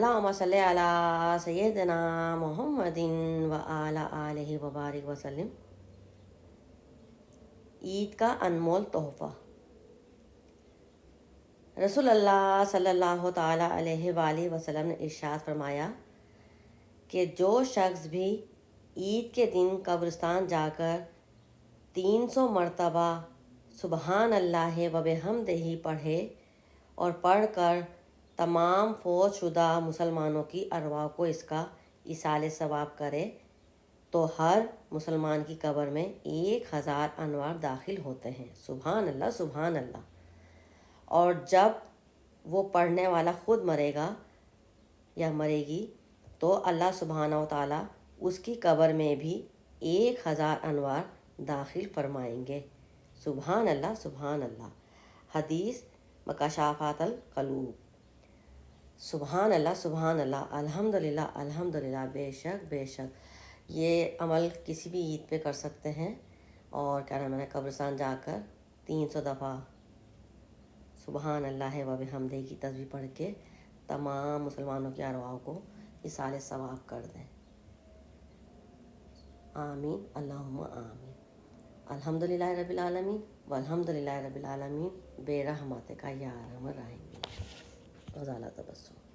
اللہم صلی علی سیدنا محمد و علی آلہ وبارک وسلم۔ عید کا انمول تحفہ۔ رسول اللہ صلی اللہ تعالیٰ علیہ وآلہ وسلم نے ارشاد فرمایا کہ جو شخص بھی عید کے دن قبرستان جا کر 300 مرتبہ سبحان اللہ و بحمدہ پڑھے اور پڑھ کر تمام فوت شدہ مسلمانوں کی ارواح کو اس کا ایصال ثواب کرے تو ہر مسلمان کی قبر میں 1000 انوار داخل ہوتے ہیں۔ سبحان اللہ سبحان اللہ۔ اور جب وہ پڑھنے والا خود مرے گا یا مرے گی تو اللہ سبحانہ و تعالیٰ اس کی قبر میں بھی 1000 انوار داخل فرمائیں گے۔ سبحان اللہ سبحان اللہ۔ حدیث مکاشفات القلوب۔ سبحان اللہ الحمدللہ الحمدللہ۔ بے شک یہ عمل کسی بھی عید پہ کر سکتے ہیں، اور کیا نام ہے، قبرستان جا کر 300 دفعہ سبحان اللہ و بحمدہ کی تسبیح پڑھ کے تمام مسلمانوں کی ارواح کو ایصال ثواب کر دیں۔ آمین اللہم آمین۔ الحمدللہ رب العالمین والحمدللہ رب العالمین برحمتک یا ارحم الراحمین۔ وزالہ تبسم۔